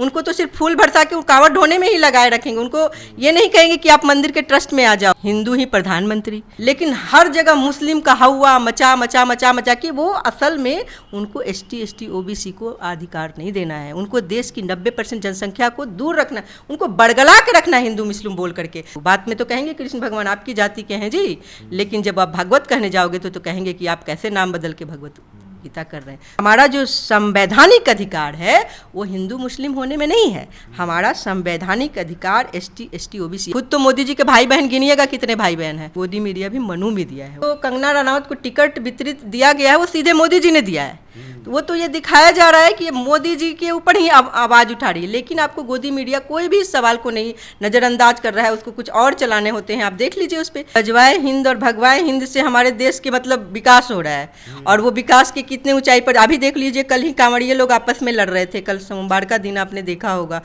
उनको तो सिर्फ फूल बरसा के कांवड़ ढोने में ही लगाए रखेंगे, उनको ये नहीं कहेंगे कि आप मंदिर के ट्रस्ट में आ जाओ। हिंदू ही प्रधानमंत्री, लेकिन हर जगह मुस्लिम का हवा मचा मचा मचा मचा के वो असल में उनको ST ST OBC को अधिकार नहीं देना है। उनको देश की 90% जनसंख्या को दूर रखना, उनको बड़गला के रखना हिंदू मुस्लिम बोल करके। बात में तो कहेंगे कृष्ण भगवान आपकी जाति के हैं जी, लेकिन जब आप भागवत कहने जाओगे तो कहेंगे कि आप कैसे नाम बदल के भगवत गीता कर रहे हैं। हमारा जो संवैधानिक अधिकार है वो हिंदू मुस्लिम होने में नहीं है। हमारा संवैधानिक अधिकार ST ST OBC। खुद तो मोदी जी के भाई बहन गिनिएगा कितने भाई बहन हैं। गोदी मीडिया भी मनु में दिया है। तो कंगना रनावत को टिकट वितरित दिया गया है, वो सीधे मोदी जी ने दिया है। तो वो तो ये दिखाया जा रहा है कि मोदी जी के ऊपर ही आवाज़ उठा रही है, लेकिन आपको गोदी मीडिया कोई भी इस सवाल को नहीं नज़रअंदाज कर रहा है। उसको कुछ और चलाने होते हैं, आप देख लीजिए उस पर। गजवाए हिंद और भगवाए हिंद से हमारे देश के मतलब विकास हो रहा है, और वो विकास के कितने ऊंचाई पर। अभी देख लीजिए, कल ही कांवड़िए लोग आपस में लड़ रहे थे, कल सोमवार का दिन आपने देखा होगा।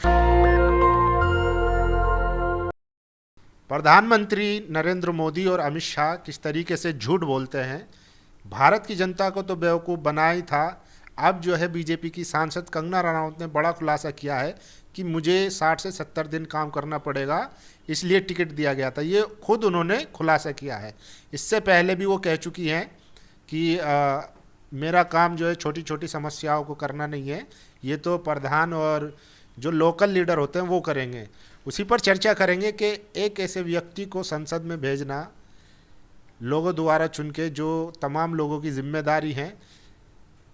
प्रधानमंत्री नरेंद्र मोदी और अमित शाह किस तरीके से झूठ बोलते हैं। भारत की जनता को तो बेवकूफ़ बनाया ही था। अब जो है बीजेपी की सांसद कंगना रनावत ने बड़ा खुलासा किया है कि मुझे 60 से 70 दिन काम करना पड़ेगा, इसलिए टिकट दिया गया था। ये खुद उन्होंने खुलासा किया है। इससे पहले भी वो कह चुकी हैं कि मेरा काम जो है छोटी छोटी समस्याओं को करना नहीं है, ये तो प्रधान और जो लोकल लीडर होते हैं वो करेंगे। उसी पर चर्चा करेंगे कि एक ऐसे व्यक्ति को संसद में भेजना लोगों द्वारा चुन के, जो तमाम लोगों की जिम्मेदारी है,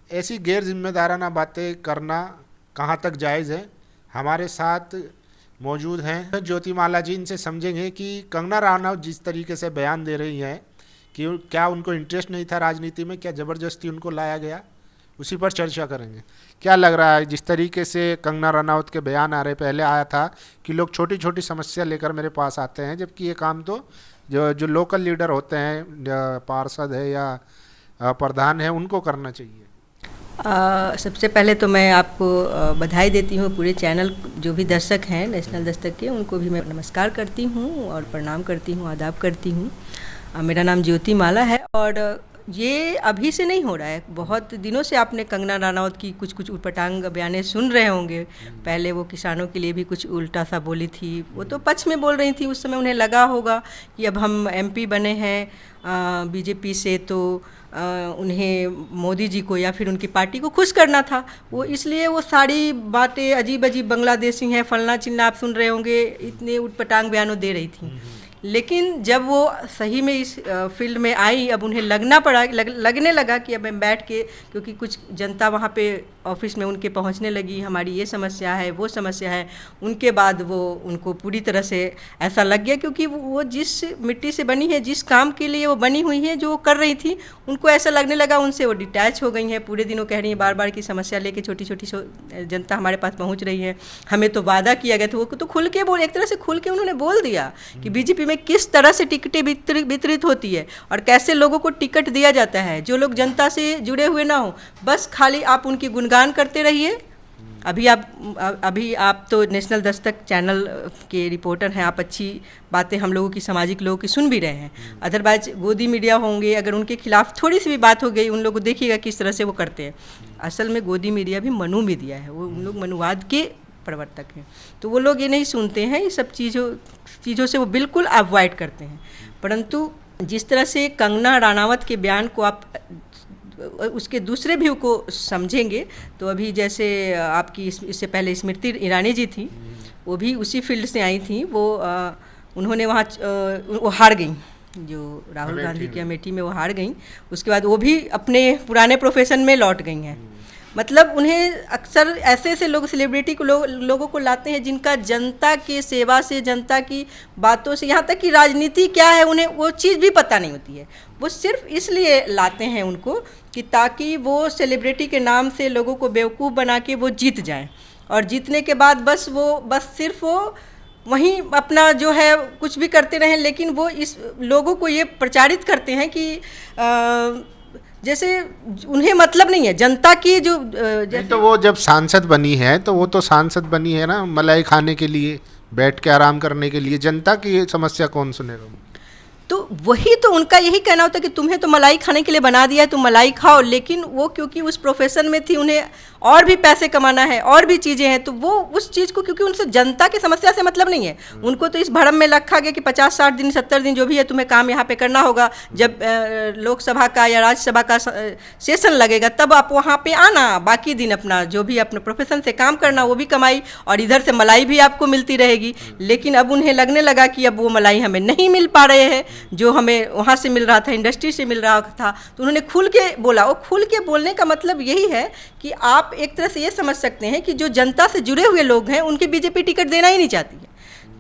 ऐसी गैर जिम्मेदाराना बातें करना कहाँ तक जायज़ है। हमारे साथ मौजूद हैं ज्योतिमाला जी, इनसे समझेंगे कि कंगना रनावत जिस तरीके से बयान दे रही हैं कि क्या उनको इंटरेस्ट नहीं था राजनीति में, क्या ज़बरदस्ती उनको लाया गया, उसी पर चर्चा करेंगे। क्या लग रहा है जिस तरीके से कंगना रनावत के बयान आ रहे, पहले आया था कि लोग छोटी छोटी समस्या लेकर मेरे पास आते हैं, जबकि ये काम तो जो लोकल लीडर होते हैं, पार्षद है या प्रधान है, उनको करना चाहिए। सबसे पहले तो मैं आपको बधाई देती हूँ। पूरे चैनल जो भी दर्शक हैं नेशनल दस्तक के, उनको भी मैं नमस्कार करती हूँ और प्रणाम करती हूँ, आदाब करती हूँ। मेरा नाम ज्योतिमाला है और ये अभी से नहीं हो रहा है, बहुत दिनों से आपने कंगना रनावत की कुछ कुछ उटपटांग बयानें सुन रहे होंगे। पहले वो किसानों के लिए भी कुछ उल्टा सा बोली थी, वो तो पक्ष में बोल रही थी। उस समय उन्हें लगा होगा कि अब हम MP बने हैं बीजेपी से, तो उन्हें मोदी जी को या फिर उनकी पार्टी को खुश करना था। वो इसलिए वो सारी बातें अजीब अजीब बांग्लादेशी हैं फलना चिल्ला आप सुन रहे होंगे, इतने उटपटांग बयानों दे रही थी। लेकिन जब वो सही में इस फील्ड में आई, अब उन्हें लगने लगा कि अब मैं बैठ के, क्योंकि कुछ जनता वहाँ पे ऑफिस में उनके पहुँचने लगी, हमारी ये समस्या है वो समस्या है, उनके बाद वो उनको पूरी तरह से ऐसा लग गया, क्योंकि वो जिस मिट्टी से बनी है, जिस काम के लिए वो बनी हुई है, जो वो कर रही थी, उनको ऐसा लगने लगा उनसे वो डिटैच हो गई हैं। पूरे दिन वो कह रही हैं बार बार की समस्या लेके छोटी छोटी जनता हमारे पास पहुँच रही है, हमें तो वादा किया गया था। वो तो खुल के बोल, एक तरह से खुल के उन्होंने बोल दिया कि बीजेपी में किस तरह से टिकटें वितरित होती है और कैसे लोगों को टिकट दिया जाता है जो लोग जनता से जुड़े हुए ना हो। बस खाली आप उनकी गुणगान करते रहिए। अभी आप तो नेशनल दस्तक चैनल के रिपोर्टर हैं, आप अच्छी बातें हम लोगों की, सामाजिक लोगों की सुन भी रहे हैं। अदरवाइज गोदी मीडिया होंगे, अगर उनके खिलाफ थोड़ी सी भी बात हो गई, उन लोग को देखिएगा किस तरह से वो करते हैं। असल में गोदी मीडिया भी मनु मीडिया है, वो उन लोग मनुवाद के प्रवर्तक हैं, तो वो लोग ये नहीं सुनते हैं, ये सब चीज़ों से वो बिल्कुल अवॉइड करते हैं। परंतु जिस तरह से कंगना रनावत के बयान को आप उसके दूसरे व्यू को समझेंगे, तो अभी जैसे आपकी इससे पहले स्मृति ईरानी जी थी, वो भी उसी फील्ड से आई थी। वो उन्होंने वहाँ वो हार गई, जो राहुल गांधी की अमेठी में वो हार गई। उसके बाद वो भी अपने पुराने प्रोफेशन में लौट गई हैं। मतलब उन्हें अक्सर ऐसे ऐसे लोग, सेलिब्रिटी को लोगों को लाते हैं जिनका जनता की सेवा से, जनता की बातों से, यहाँ तक कि राजनीति क्या है उन्हें वो चीज़ भी पता नहीं होती है। वो सिर्फ इसलिए लाते हैं उनको कि ताकि वो सेलिब्रिटी के नाम से लोगों को बेवकूफ़ बना के वो जीत जाएं, और जीतने के बाद बस सिर्फ वो वहीं अपना जो है कुछ भी करते रहें। लेकिन वो इस लोगों को ये प्रचारित करते हैं कि जैसे उन्हें मतलब नहीं है जनता की जो तो वो जब सांसद बनी है, तो वो तो सांसद बनी है ना मलाई खाने के लिए, बैठ के आराम करने के लिए। जनता की समस्या कौन सुनेगा? तो वही तो उनका यही कहना होता है कि तुम्हें तो मलाई खाने के लिए बना दिया है, तुम मलाई खाओ, लेकिन वो क्योंकि उस प्रोफेशन में थी, उन्हें और भी पैसे कमाना है, और भी चीज़ें हैं, तो वो उस चीज़ को, क्योंकि उनसे जनता की समस्या से मतलब नहीं है, उनको तो इस भरम में रखा गया कि 50-60 दिन 70 दिन जो भी है तुम्हें काम यहाँ पे करना होगा, जब लोकसभा का या राज्यसभा का सेशन लगेगा तब आप वहाँ पे आना, बाकी दिन अपना जो भी अपने प्रोफेशन से काम करना, वो भी कमाई और इधर से मलाई भी आपको मिलती रहेगी। लेकिन अब उन्हें लगने लगा कि अब वो मलाई हमें नहीं मिल पा रहे हैं जो हमें वहाँ से मिल रहा था, इंडस्ट्री से मिल रहा था। तो उन्होंने खुल के बोला। वो खुल के बोलने का मतलब यही है कि आप एक तरह से ये समझ सकते हैं कि जो जनता से जुड़े हुए लोग हैं उनके बीजेपी टिकट देना ही नहीं चाहती है।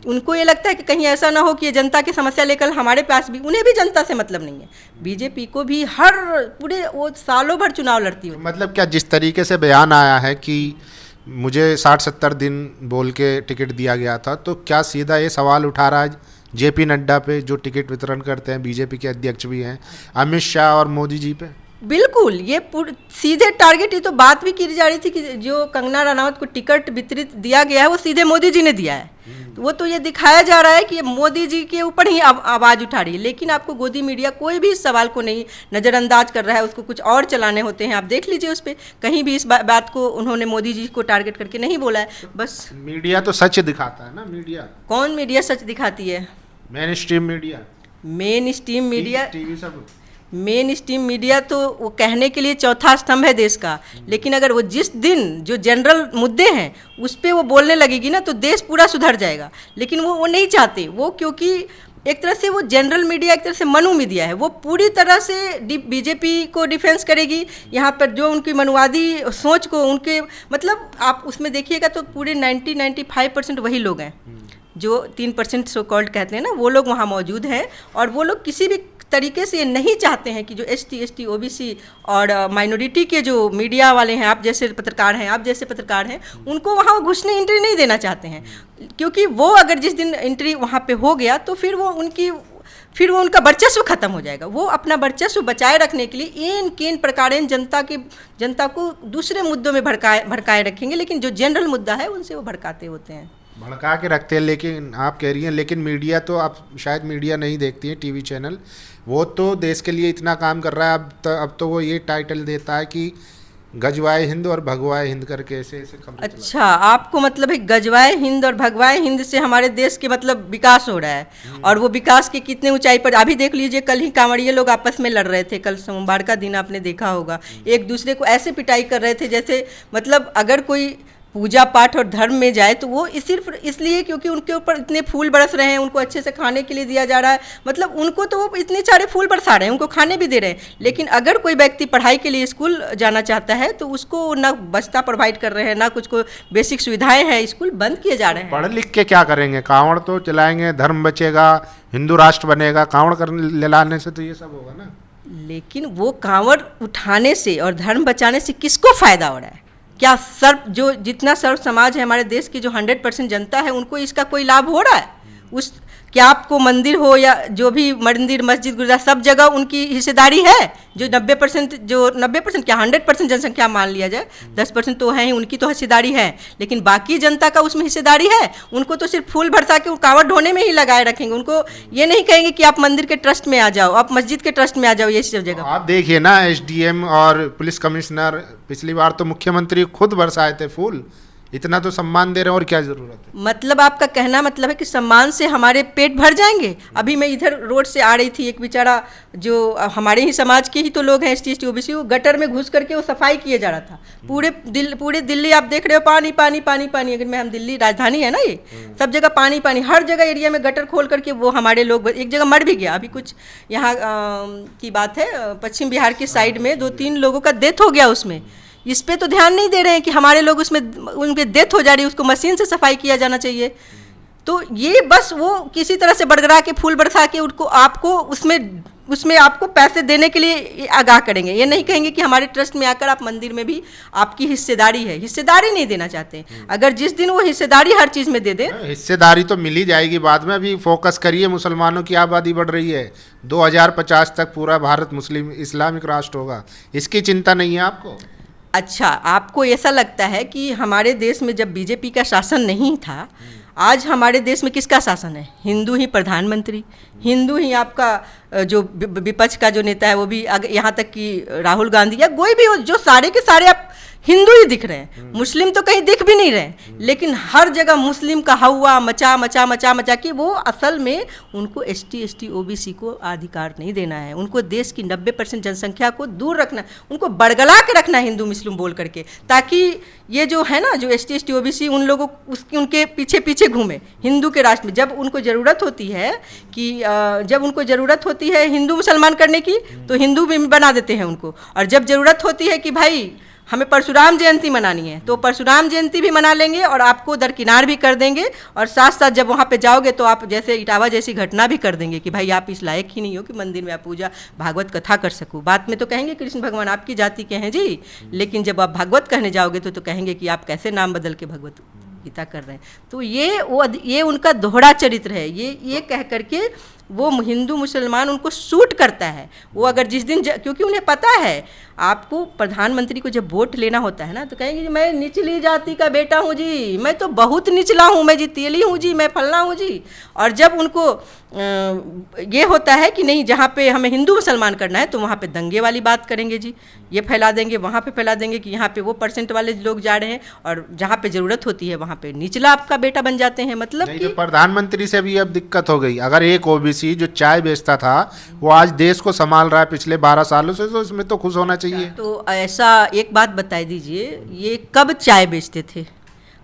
उनको ये लगता है कि कहीं ऐसा ना हो कि ये जनता की समस्या लेकर हमारे पास भी, उन्हें भी जनता से मतलब नहीं है। बीजेपी को भी हर पूरे वो सालों भर चुनाव लड़ती है। मतलब क्या जिस तरीके से बयान आया है कि मुझे 60-70 दिन बोल के टिकट दिया गया था, तो क्या सीधा ये सवाल उठा रहा है जेपी नड्डा पे, जो टिकट वितरण करते हैं, बीजेपी के अध्यक्ष भी हैं, अमित शाह और मोदी जी पे? बिल्कुल, ये सीधे टारगेट, ये तो बात भी की जा रही थी कि जो कंगना रनावत को टिकट वितरित दिया गया है वो सीधे मोदी जी ने दिया है। तो वो तो ये दिखाया जा रहा है कि मोदी जी के ऊपर ही आवाज़ उठा रही है। लेकिन आपको गोदी मीडिया कोई भी इस सवाल को नहीं नज़रअंदाज कर रहा है, उसको कुछ और चलाने होते हैं। आप देख लीजिए उस पर कहीं भी इस बात को उन्होंने मोदी जी को टारगेट करके नहीं बोला है। बस मीडिया तो सच दिखाता है ना। मीडिया कौन मीडिया सच दिखाती है? Main stream media. Main stream media, TV सब। मेन स्ट्रीम मीडिया तो वो कहने के लिए चौथा स्तंभ है देश का, लेकिन अगर वो जिस दिन जो जनरल मुद्दे हैं उस पर वो बोलने लगेगी ना तो देश पूरा सुधर जाएगा। लेकिन वो नहीं चाहते, वो क्योंकि एक तरह से वो जनरल मीडिया एक तरह से मनु मीडिया है, वो पूरी तरह से बीजेपी को डिफेंस करेगी। यहाँ पर जो उनकी मनुवादी सोच को, उनके मतलब आप उसमें देखिएगा तो पूरे 90-95% वही लोग हैं जो 3% सो कॉल्ड कहते हैं ना, वो लोग वहाँ मौजूद हैं। और वो लोग किसी भी तरीके से ये नहीं चाहते हैं कि जो ST OBC और माइनॉरिटी के जो मीडिया वाले हैं, आप जैसे पत्रकार हैं, उनको वहाँ घुसने एंट्री नहीं देना चाहते हैं। क्योंकि वो अगर जिस दिन एंट्री वहाँ पे हो गया तो फिर वो उनका वर्चस्व खत्म हो जाएगा। वो अपना वर्चस्व बचाए रखने के लिए इन किन प्रकार जनता को दूसरे मुद्दों में भड़काए रखेंगे, लेकिन जो जनरल मुद्दा है उनसे वो भड़काते होते हैं, भड़का के रखते हैं। लेकिन आप कह रही हैं, लेकिन मीडिया तो, आप शायद मीडिया नहीं देखती हैं, टीवी चैनल, वो तो देश के लिए इतना काम कर रहा है। अब तो वो ये टाइटल देता है कि गजवाए हिंद और भगवाए हिंद करके ऐसे खबरें। अच्छा, आपको मतलब है गजवाए हिंद और भगवाए हिंद से हमारे देश के मतलब विकास हो रहा है। और वो विकास की कितने ऊंचाई पर, अभी देख लीजिए कल ही कांवड़िए लोग आपस में लड़ रहे थे। कल सोमवार का दिन आपने देखा होगा, एक दूसरे को ऐसे पिटाई कर रहे थे जैसे, मतलब अगर कोई पूजा पाठ और धर्म में जाए तो वो सिर्फ इसलिए क्योंकि उनके ऊपर इतने फूल बरस रहे हैं, उनको अच्छे से खाने के लिए दिया जा रहा है, मतलब उनको तो वो इतने सारे फूल बरसा रहे हैं, उनको खाने भी दे रहे हैं। लेकिन अगर कोई व्यक्ति पढ़ाई के लिए स्कूल जाना चाहता है तो उसको ना बस्ता प्रोवाइड कर रहे हैं, ना कुछ को बेसिक सुविधाएं हैं, स्कूल बंद किए जा रहे हैं। पढ़ लिख के क्या करेंगे? कांवड़ तो चलाएंगे, धर्म बचेगा, हिंदू राष्ट्र बनेगा। कांवड़ कर लाने से तो ये सब होगा ना। लेकिन वो कांवड़ उठाने से और धर्म बचाने से किसको फायदा हो रहा है? क्या जितना सर्व समाज है हमारे देश की, जो 100% जनता है, उनको इसका कोई लाभ हो रहा है? क्या आपको मंदिर हो या जो भी मंदिर, मस्जिद, गुरुद्वारा, सब जगह उनकी हिस्सेदारी है? जो 90% क्या 100% जनसंख्या मान लिया जाए, 10% तो है ही, उनकी तो हिस्सेदारी है। लेकिन बाकी जनता का उसमें हिस्सेदारी है? उनको तो सिर्फ फूल बरसा के कांवड़ ढोने में ही लगाए रखेंगे। उनको ये नहीं कहेंगे कि आप मंदिर के ट्रस्ट में आ जाओ, आप मस्जिद के ट्रस्ट में आ जाओ। ये सब जगह आप देखिए ना, SDM और पुलिस कमिश्नर, पिछली बार तो मुख्यमंत्री खुद बरसाए थे फूल। इतना तो सम्मान दे रहे हैं, और क्या जरूरत है? मतलब आपका कहना मतलब है कि सम्मान से हमारे पेट भर जाएंगे? अभी मैं इधर रोड से आ रही थी, एक बेचारा जो हमारे ही समाज के ही तो लोग हैं, ST OBC, वो गटर में घुस करके वो सफाई किए जा रहा था। पूरे दिल्ली आप देख रहे हो, पानी पानी पानी पानी। अगर मैं हम दिल्ली राजधानी है ना, ये सब जगह पानी पानी, हर जगह एरिया में गटर खोल करके वो हमारे लोग, एक जगह मर भी गया। अभी कुछ यहाँ की बात है, पश्चिम बिहार की साइड में 2-3 लोगों का डेथ हो गया उसमें। इस पे तो ध्यान नहीं दे रहे हैं कि हमारे लोग उसमें, उनके डेथ हो जा रही है, उसको मशीन से सफाई किया जाना चाहिए। तो ये बस वो किसी तरह से बड़गड़ा के फूल बरसा के उनको, आपको उसमें आपको पैसे देने के लिए आगाह करेंगे। ये नहीं कहेंगे कि हमारे ट्रस्ट में आकर आप मंदिर में भी आपकी हिस्सेदारी है। हिस्सेदारी नहीं देना चाहते। अगर जिस दिन वो हिस्सेदारी हर चीज़ में दे दे, हिस्सेदारी तो मिल ही जाएगी बाद में। अभी फोकस करिए, मुसलमानों की आबादी बढ़ रही है, 2050 तक पूरा भारत मुस्लिम इस्लामिक राष्ट्र होगा। इसकी चिंता नहीं है आपको? अच्छा, आपको ऐसा लगता है कि हमारे देश में जब बीजेपी का शासन नहीं था, आज हमारे देश में किसका शासन है? हिंदू ही प्रधानमंत्री, हिंदू ही आपका जो विपक्ष का जो नेता है वो भी, यहाँ तक कि राहुल गांधी या कोई भी हो, जो सारे के सारे आप हिंदू ही दिख रहे हैं, मुस्लिम तो कहीं दिख भी नहीं रहे, लेकिन हर जगह मुस्लिम का हवा मचा मचा मचा मचा कि वो असल में उनको एसटी ओबीसी को अधिकार नहीं देना है, उनको देश की 90% जनसंख्या को दूर रखना, उनको बड़गला के रखना हिंदू मुस्लिम बोल करके, ताकि ये जो है ना, जो एसटी ओबीसी उन लोगों उनके पीछे पीछे घूमे हिंदू के राष्ट्र में। जब उनको ज़रूरत होती है कि जब उनको ज़रूरत होती है हिंदू मुसलमान करने की, तो हिंदू भी बना देते हैं उनको, और जब ज़रूरत होती है कि भाई हमें परशुराम जयंती मनानी है तो परशुराम जयंती भी मना लेंगे और आपको दरकिनार भी कर देंगे, और साथ साथ जब वहाँ पे जाओगे तो आप जैसे इटावा जैसी घटना भी कर देंगे कि भाई आप इस लायक ही नहीं हो कि मंदिर में आप पूजा भागवत कथा कर सको। बात में तो कहेंगे कृष्ण भगवान आपकी जाति के हैं जी, लेकिन जब आप भागवत कहने जाओगे तो कहेंगे कि आप कैसे नाम बदल के भगवत गीता कर रहे हैं। तो ये उनका दोहरा चरित्र है, ये कह करके वो हिंदू मुसलमान उनको सूट करता है। वो अगर जिस दिन क्योंकि उन्हें पता है आपको प्रधानमंत्री को जब वोट लेना होता है ना, तो कहेंगे मैं निचली जाति का बेटा हूँ जी, मैं तो बहुत निचला हूँ, मैं जी तेली हूँ जी, मैं फलना हूँ जी। और जब उनको ये होता है कि नहीं, जहाँ पे हमें हिंदू मुसलमान करना है तो वहाँ पे दंगे वाली बात करेंगे जी, ये फैला देंगे, वहाँ पे फैला देंगे कि यहाँ पे वो % वाले लोग जा रहे हैं, और जहाँ पे ज़रूरत होती है वहाँ पे निचला आपका बेटा बन जाते हैं। मतलब कि प्रधानमंत्री से भी अब दिक्कत हो गई। अगर एक ओबीसी जो चाय बेचता था वो आज देश को संभाल रहा है पिछले 12 सालों से, तो इसमें तो खुश होना चाहिए। तो ऐसा एक बात बता दीजिए, ये कब चाय बेचते थे?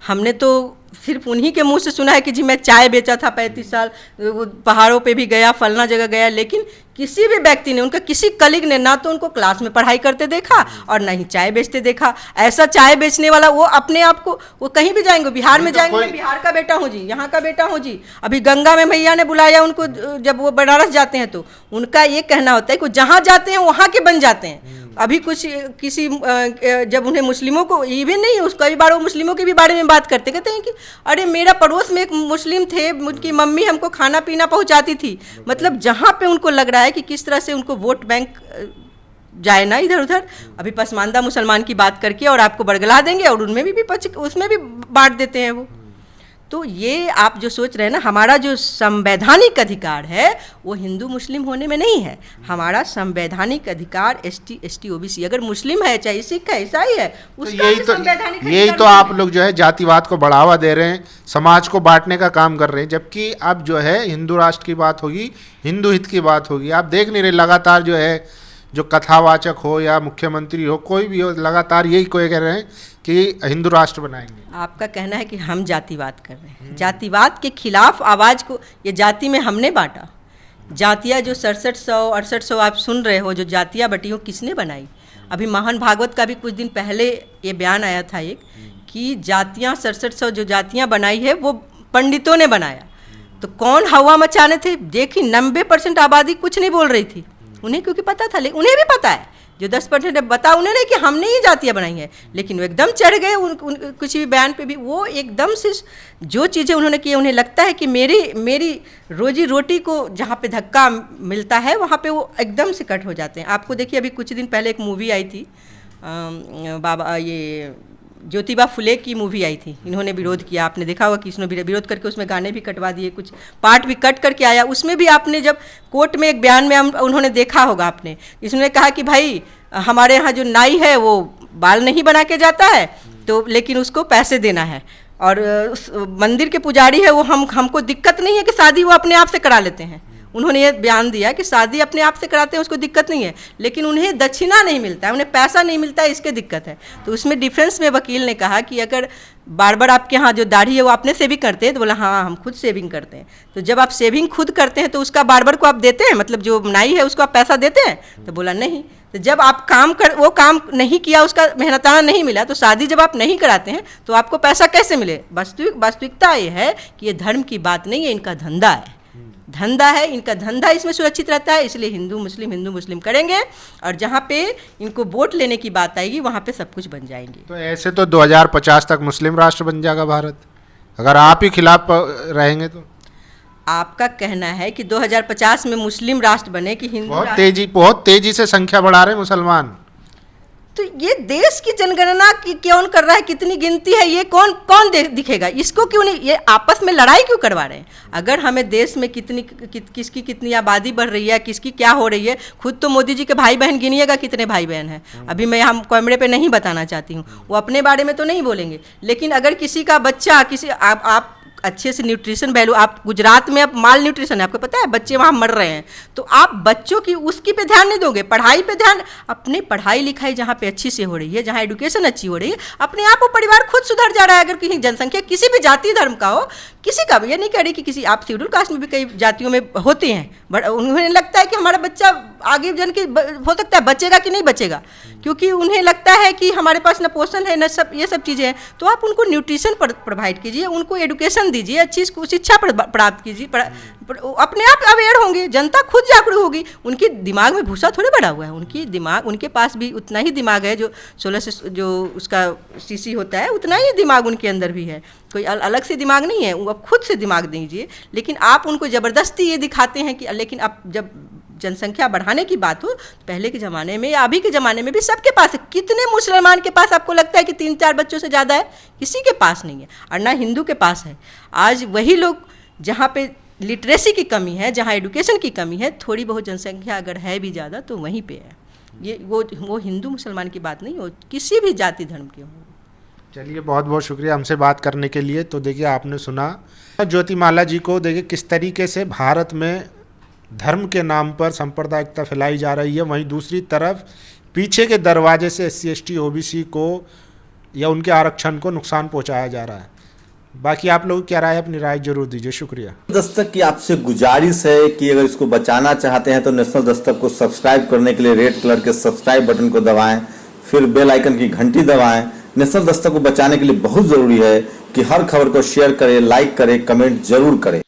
हमने तो सिर्फ उन्हीं के मुंह से सुना है कि जी मैं चाय बेचा था 35 साल, वो पहाड़ों पे भी गया, फलना जगह गया, लेकिन किसी भी व्यक्ति ने, उनका किसी कलीग ने ना तो उनको क्लास में पढ़ाई करते देखा और ना ही चाय बेचते देखा। ऐसा चाय बेचने वाला वो अपने आप को, वो कहीं भी जाएंगे, बिहार में जाएंगे, मैं बिहार का बेटा हूँ जी, यहाँ का बेटा हूँ जी। अभी गंगा में भैया ने बुलाया उनको, जब वो बनारस जाते हैं तो उनका ये कहना होता है कि जहाँ जाते हैं वहाँ के बन जाते हैं। अभी कुछ किसी जब उन्हें मुस्लिमों को इवन नहीं, उस कई बार वो मुस्लिमों के भी बारे में बात करते, कहते हैं कि अरे मेरा पड़ोस में एक मुस्लिम थे, उनकी मम्मी हमको खाना पीना पहुंचाती थी। मतलब जहाँ पे उनको लग रहा है कि किस तरह से उनको वोट बैंक जाए ना इधर उधर, अभी पसमानदा मुसलमान की बात करके और आपको बरगला देंगे, और उनमें भी उसमें भी बांट देते हैं वो। तो ये आप जो सोच रहे हैं ना, हमारा जो संवैधानिक अधिकार है वो हिंदू मुस्लिम होने में नहीं है। हमारा संवैधानिक अधिकार एसटी ओबीसी, अगर मुस्लिम है चाहे सिख है ईसाई है, उसका भी संवैधानिक अधिकार। यही तो आप लोग जो है जातिवाद को बढ़ावा दे रहे हैं, समाज को बांटने का काम कर रहे हैं, जबकि अब जो है हिंदू राष्ट्र की बात होगी, हिंदू हित की बात होगी। आप देख नहीं रहे, लगातार जो है, जो कथावाचक हो या मुख्यमंत्री हो, कोई भी हो, लगातार यही कोई कह रहे हैं कि हिंदू राष्ट्र बनाएंगे। आपका कहना है कि हम जातिवाद कर रहे हैं, जातिवाद के खिलाफ आवाज़ को, ये जाति में हमने बांटा। जातियाँ जो 6700-6800 आप सुन रहे हो, जो जातियाँ बटी हो, किसने बनाई? अभी महान भागवत का भी कुछ दिन पहले ये बयान आया था एक, कि जातियाँ 6700 जो जातियाँ बनाई है वो पंडितों ने बनाया। तो कौन हवा मचाने थे? देखिए 90% आबादी कुछ नहीं बोल रही थी, उन्हें क्योंकि पता था, लेकिन उन्हें भी पता है, जो 10% बता उन्हें नहीं कि हमने ही जातियाँ बनाई हैं, लेकिन वो एकदम चढ़ गए कुछ भी बयान पे भी। वो एकदम से जो चीज़ें उन्होंने की, उन्हें लगता है कि मेरी रोजी रोटी को जहाँ पे धक्का मिलता है वहाँ पे वो एकदम से कट हो जाते हैं। आपको देखिए, अभी कुछ दिन पहले एक मूवी आई थी, बाबा ये ज्योतिबा फुले की मूवी आई थी, इन्होंने विरोध किया, आपने देखा होगा कि इसने विरोध करके उसमें गाने भी कटवा दिए, कुछ पार्ट भी कट करके आया। उसमें भी आपने जब कोर्ट में एक बयान में उन्होंने देखा होगा आपने, इसने कहा कि भाई हमारे यहाँ जो नाई है वो बाल नहीं बना के जाता है, तो लेकिन उसको पैसे देना है, और उस मंदिर के पुजारी है वो हमको दिक्कत नहीं है कि शादी वो अपने आप से करा लेते हैं। उन्होंने ये बयान दिया कि शादी अपने आप से कराते हैं, उसको दिक्कत नहीं है, लेकिन उन्हें दक्षिणा नहीं मिलता है, उन्हें पैसा नहीं मिलता है, इसके दिक्कत है। तो उसमें डिफेंस में वकील ने कहा कि अगर बार बार आपके यहाँ जो दाढ़ी है वो आपने सेविंग करते हैं, तो बोला हाँ हम खुद सेविंग करते हैं। तो जब आप सेविंग खुद करते हैं तो उसका बार्बर को आप देते हैं, मतलब जो नाई है उसको आप पैसा देते हैं? तो बोला नहीं। तो जब आप वो काम नहीं किया, उसका मेहनताना नहीं मिला, तो शादी जब आप नहीं कराते हैं तो आपको पैसा कैसे मिले? वास्तविकता ये है कि ये धर्म की बात नहीं है, इनका धंधा है, धंधा है, इनका धंधा इसमें सुरक्षित रहता है। इसलिए हिंदू मुस्लिम करेंगे, और जहाँ पे इनको वोट लेने की बात आएगी वहाँ पे सब कुछ बन जाएंगे। तो ऐसे तो 2050 तक मुस्लिम राष्ट्र बन जाएगा भारत, अगर आप ही खिलाफ रहेंगे तो। आपका कहना है कि 2050 में मुस्लिम राष्ट्र बने कि हिंदू? बहुत तेजी से संख्या बढ़ा रहे मुसलमान। तो ये देश की जनगणना की कौन कर रहा है, कितनी गिनती है, ये कौन कौन दिखेगा, इसको क्यों नहीं, ये आपस में लड़ाई क्यों करवा रहे हैं? अगर हमें देश में किसकी कितनी आबादी बढ़ रही है, किसकी क्या हो रही है, खुद तो मोदी जी के भाई बहन गिनिएगा कितने भाई बहन हैं, अभी मैं हम कैमरे पे नहीं बताना चाहती हूँ, वो अपने बारे में तो नहीं बोलेंगे, लेकिन अगर किसी का बच्चा किसी आप अच्छे से न्यूट्रिशन वैल्यू, आप गुजरात में अब माल न्यूट्रिशन है, आपको पता है, बच्चे वहाँ मर रहे हैं, तो आप बच्चों की उसकी पे ध्यान नहीं दोगे, पढ़ाई पे ध्यान, अपने पढ़ाई लिखाई जहाँ पे अच्छी से हो रही है, जहाँ एजुकेशन अच्छी हो रही है, अपने आप वो परिवार खुद सुधर जा रहा है। अगर किसी जनसंख्या किसी भी जाति धर्म का हो, किसी का भी, ये नहीं कह रही कि किसी, आप शेड्यूल कास्ट में भी कई जातियों में होते हैं, बट उन्हें लगता है कि हमारा बच्चा आगे जन के हो सकता है बचेगा कि नहीं बचेगा, क्योंकि उन्हें लगता है कि हमारे पास न पोषण है न सब ये सब चीज़ें हैं, तो आप उनको न्यूट्रिशन प्रोवाइड कीजिए, उनको एजुकेशन दीजिए, अच्छी शिक्षा प्राप्त कीजिए, अपने आप अवेयर होंगे, जनता खुद जागरूक होगी, उनकी दिमाग में भूसा थोड़े बड़ा हुआ है, उनकी दिमाग, उनके पास भी उतना ही दिमाग है जो 16 से जो उसका सीसी होता है, उतना ही दिमाग उनके अंदर भी है, कोई अलग से दिमाग नहीं है, वो खुद से दिमाग दीजिए। लेकिन आप उनको ज़बरदस्ती ये दिखाते हैं कि, लेकिन अब जब जनसंख्या बढ़ाने की बात हो, पहले के ज़माने में या अभी के ज़माने में भी सबके पास है, कितने मुसलमान के पास आपको लगता है कि 3-4 बच्चों से ज़्यादा है? किसी के पास नहीं है, और ना हिंदू के पास है। आज वही लोग जहाँ पे लिटरेसी की कमी है, जहाँ एजुकेशन की कमी है, थोड़ी बहुत जनसंख्या अगर है भी ज़्यादा तो वहीं पे है। ये वो हिंदू मुसलमान की बात नहीं हो, किसी भी जाति धर्म के हो। चलिए, बहुत बहुत शुक्रिया हमसे बात करने के लिए। तो देखिए, आपने सुना ज्योतिमाला जी को, देखिए किस तरीके से भारत में धर्म के नाम पर सांप्रदायिकता फैलाई जा रही है, वहीं दूसरी तरफ पीछे के दरवाजे से SC ST OBC को या उनके आरक्षण को नुकसान पहुंचाया जा रहा है। बाकी आप लोग क्या राय है, अपनी राय जरूर दीजिए। शुक्रिया। दस्तक की आपसे गुजारिश है कि अगर इसको बचाना चाहते हैं तो नेशनल दस्तक को सब्सक्राइब करने के लिए रेड कलर के सब्सक्राइब बटन को दबाएं, फिर बेल आइकन की घंटी दबाएं। नेशनल दस्तक को बचाने के लिए बहुत जरूरी है कि हर खबर को शेयर करें, लाइक करें, कमेंट जरूर करें।